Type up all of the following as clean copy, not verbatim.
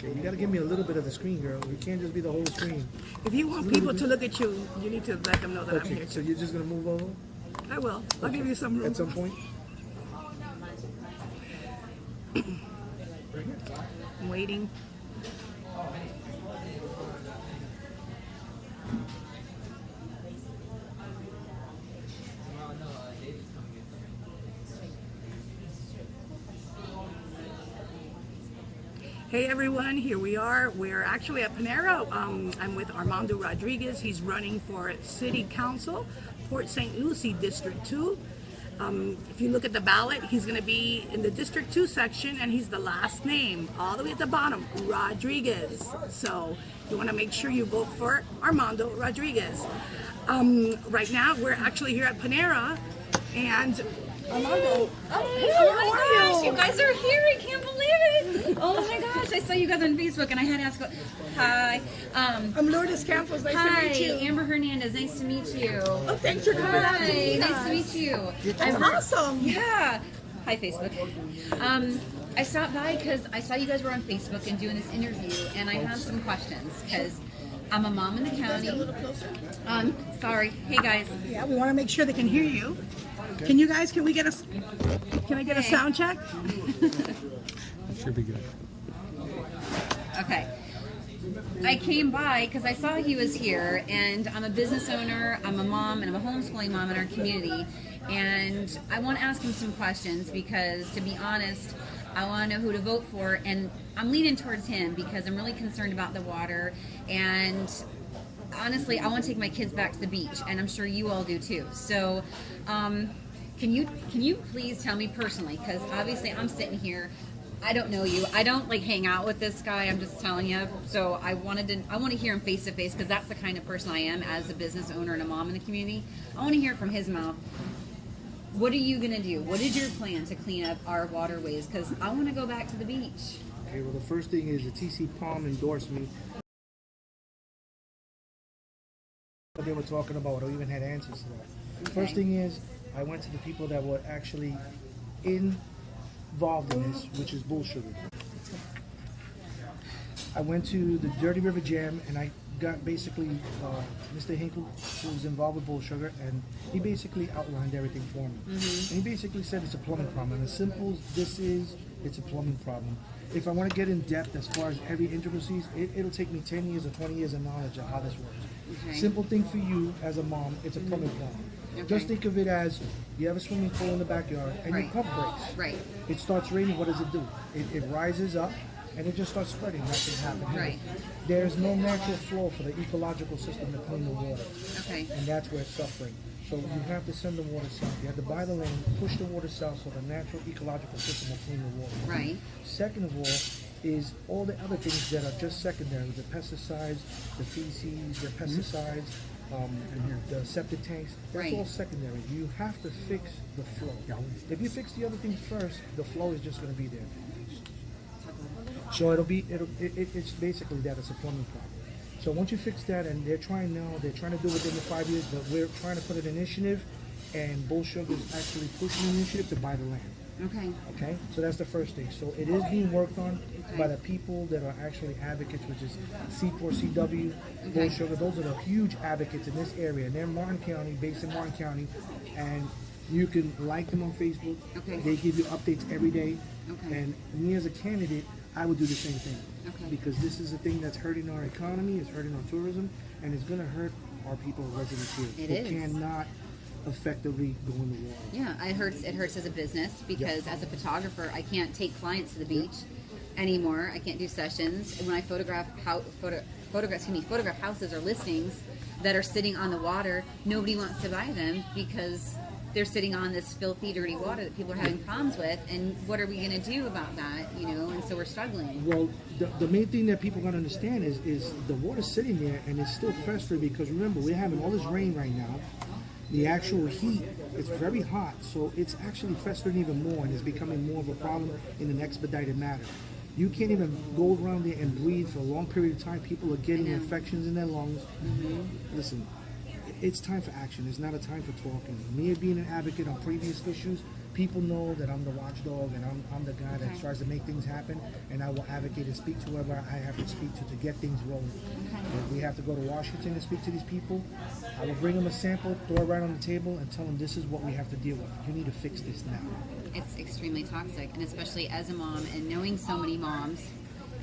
Okay, you got to give me a little bit of the screen, girl. You can't just be the whole screen. If you want people to look at you, you need to let them know that I'm Okay, here so too. you're just gonna move over I will. I'll give you some room. at some point. I'm waiting. Hey everyone, here we are. We're actually at Panera. I'm with Armando Rodriguez. He's running for City Council, Port St. Lucie, District 2. If you look at the ballot, he's going to be in the District 2 section, and he's the last name, all the way at the bottom, Rodriguez. So you want to make sure you vote for Armando Rodriguez. Right now, we're actually here at Panera, and Armando, Oh my gosh, you guys are here. I can't believe it. Oh my gosh, I saw you guys on Facebook and I had to ask, hi. I'm Lourdes Campos. Nice Hi, to meet you. Amber Hernandez. Nice to meet you. Oh, thanks for coming out to Hi, meet nice us. to meet you. That's awesome. Yeah. Hi, Facebook. I stopped by because I saw you guys were on Facebook and doing this interview, and I have some questions because I'm a mom in the county. Sorry. Hey guys. Yeah, we want to make sure they can hear you. Can you guys? Can we get a? Can I get a sound check? Should be good. Okay. I came by because I saw he was here, and I'm a business owner, I'm a mom, and I'm a homeschooling mom in our community. And I want to ask him some questions because, to be honest, I want to know who to vote for, and I'm leaning towards him because I'm really concerned about the water. And honestly, I want to take my kids back to the beach, and I'm sure you all do too. So, can you please tell me personally, because obviously I'm sitting here, I don't know you, I don't like hang out with this guy, I'm just telling you. So I want to hear him face to face because that's the kind of person I am as a business owner and a mom in the community. I want to hear it from his mouth. What are you gonna do? What is your plan to clean up our waterways? Because I want to go back to the beach. Okay, well the first thing is the TC Palm endorsed me. What they were talking about, or even had answers to that. Okay. First thing is, I went to the people that were actually involved in this, which is Bull Sugar. I went to the Dirty River Jam, and I got basically Mr. Hinkle, who was involved with Bull Sugar, and he basically outlined everything for me. And he basically said it's a plumbing problem. And as simple as this is, it's a plumbing problem. If I want to get in depth as far as every intricacies, it'll take me 10 years or 20 years of knowledge of how this works. Okay. Simple thing for you as a mom, it's a plumbing problem. Okay. Just think of it as you have a swimming pool in the backyard and your Right. pump breaks. Right. It starts raining, what does it do? It rises up and it just starts spreading. Nothing happens. Right. There's no natural flow for the ecological system to clean the water. Okay. And that's where it's suffering. So you have to send the water south. You have to buy the land, push the water south so the natural ecological system will clean the water. Right. Second of all, is all the other things that are just secondary, the pesticides, the feces, the pesticides, the septic tanks, that's Right. all secondary. You have to fix the flow. If you fix the other things first, the flow is just going to be there. So it's basically that, it's a plumbing problem. So once you fix that, and they're trying to do it within the 5 years, but we're trying to put an initiative, and Bull Sugar is actually pushing an initiative to buy the land. Okay. Okay, so that's the first thing. So it is being worked on by the people that are actually advocates, which is C4CW, Bull Sugar. Those are the huge advocates in this area. And they're Martin County, based in Martin County, and you can like them on Facebook. Okay. They give you updates every day. Okay. And me as a candidate, I would do the same thing. Okay. Because this is a thing that's hurting our economy, it's hurting our tourism, and it's going to hurt our people, residents here. It who is. cannot effectively go in the water. Yeah, it hurts as a business because as a photographer, I can't take clients to the beach anymore. I can't do sessions. And when I photograph houses or listings that are sitting on the water, nobody wants to buy them because they're sitting on this filthy, dirty water that people are having problems with. And what are we going to do about that? And so we're struggling. Well, the main thing that people got to understand is the water's sitting there and it's still festering because remember, we're having all this rain right now. The actual heat, it's very hot, so it's actually festering even more and it's becoming more of a problem in an expedited manner. You can't even go around there and breathe for a long period of time. People are getting infections in their lungs. Listen, it's time for action. It's not a time for talking. Me being an advocate on previous issues, people know that I'm the watchdog and I'm the guy that Okay. tries to make things happen, and I will advocate and speak to whoever I have to speak to get things rolling. If we have to go to Washington to speak to these people, I will bring them a sample, throw it right on the table, and tell them this is what we have to deal with. You need to fix this now. It's extremely toxic, and especially as a mom and knowing so many moms.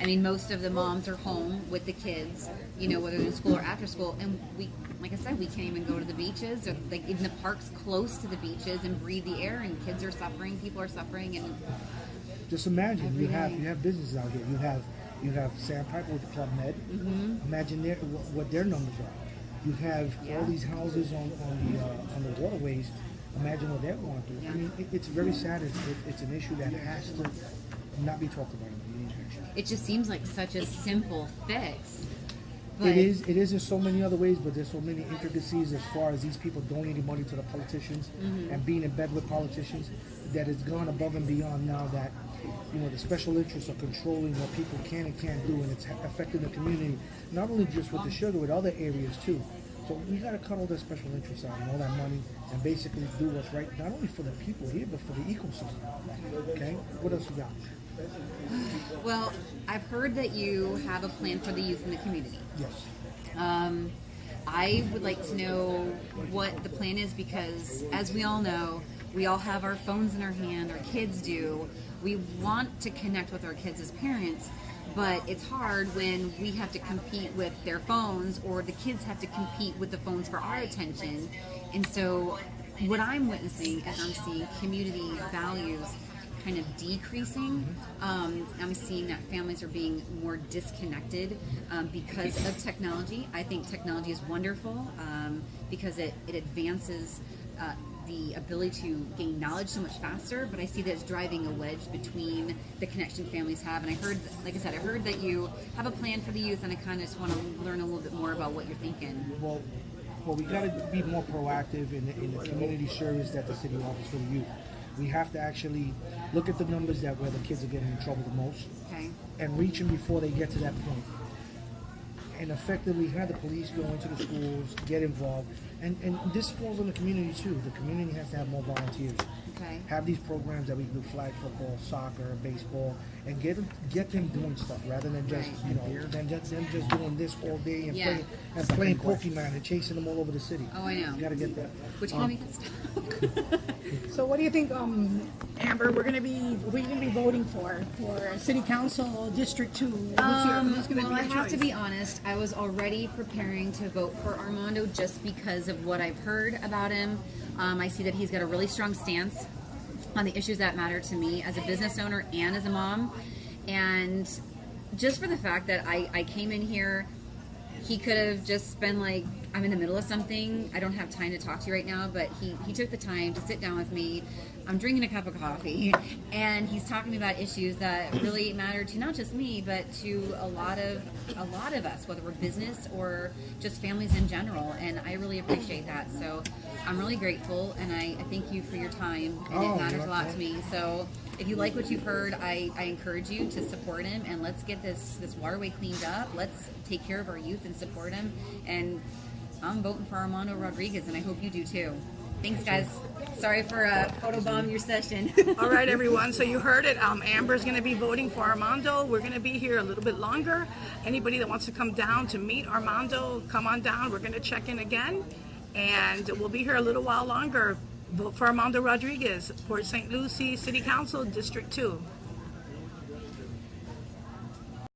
I mean, most of the moms are home with the kids, you know, whether they're in school or after school, and we, like I said, we can't even go to the beaches or like even the parks close to the beaches and breathe the air, and kids are suffering, people are suffering, and Just imagine Every you have day. businesses out here. You have Sandpiper with the Club Med. Imagine what their numbers are. You have Yeah. all these houses on the waterways. Imagine what they're going through. Yeah. I mean, it's very sad. It's an issue that has to not be talked about in the media. it just seems like such a simple fix. But It is in so many other ways, but there's so many intricacies as far as these people donating money to the politicians and being in bed with politicians that it's gone above and beyond now that, you know, the special interests are controlling what people can and can't do, and it's affecting the community, not only just with the sugar, with other areas too. So we got to cut all that special interests out and all that money and basically do what's right, not only for the people here, but for the ecosystem. Okay? What else you got? Well, I've heard that you have a plan for the youth in the community. Yes. I would like to know what the plan is because, as we all know, we all have our phones in our hand, our kids do. We want to connect with our kids as parents, but it's hard when we have to compete with their phones or the kids have to compete with the phones for our attention. And so what I'm witnessing is I'm seeing community values kind of decreasing. I'm seeing that families are being more disconnected because of technology. I think technology is wonderful because it advances the ability to gain knowledge so much faster, but I see that it's driving a wedge between the connection families have. And I heard, like I said, I heard that you have a plan for the youth, and I kind of just want to learn a little bit more about what you're thinking. Well, we got to be more proactive in the community service that the city offers for the youth. We have to actually look at the numbers that where the kids are getting in trouble the most Okay. and reach them before they get to that point. And effectively have the police go into the schools, get involved. And this falls on the community too. The community has to have more volunteers. Okay. Have these programs that we do flag football, soccer, baseball, and get them doing stuff rather than just them just doing this all day and Yeah. playing Pokemon and chasing them all over the city. Oh, I know. You got to get that. Which can make it stop. So what do you think, Amber? We're gonna be voting for City Council District 2. Who's gonna Well, be I your have to choice? be honest. I was already preparing to vote for Armando just because of what I've heard about him. I see that he's got a really strong stance on the issues that matter to me as a business owner and as a mom. And just for the fact that I came in here, he could have just been like, I'm in the middle of something. I don't have time to talk to you right now. But he took the time to sit down with me. I'm drinking a cup of coffee, and he's talking about issues that really matter to not just me, but to a lot of us, whether we're business or just families in general. And I really appreciate that. So I'm really grateful, and I thank you for your time. And it matters a lot to me. So if you like what you've heard, I encourage you to support him, and let's get this waterway cleaned up. Let's take care of our youth and support him. And I'm voting for Armando Rodriguez, and I hope you do too. Thanks, guys. Sorry for photobomb your session. All right, everyone. So you heard it. Amber's going to be voting for Armando. We're going to be here a little bit longer. Anybody that wants to come down to meet Armando, come on down. We're going to check in again, and we'll be here a little while longer. Vote for Armando Rodriguez, Port St. Lucie City Council, District 2.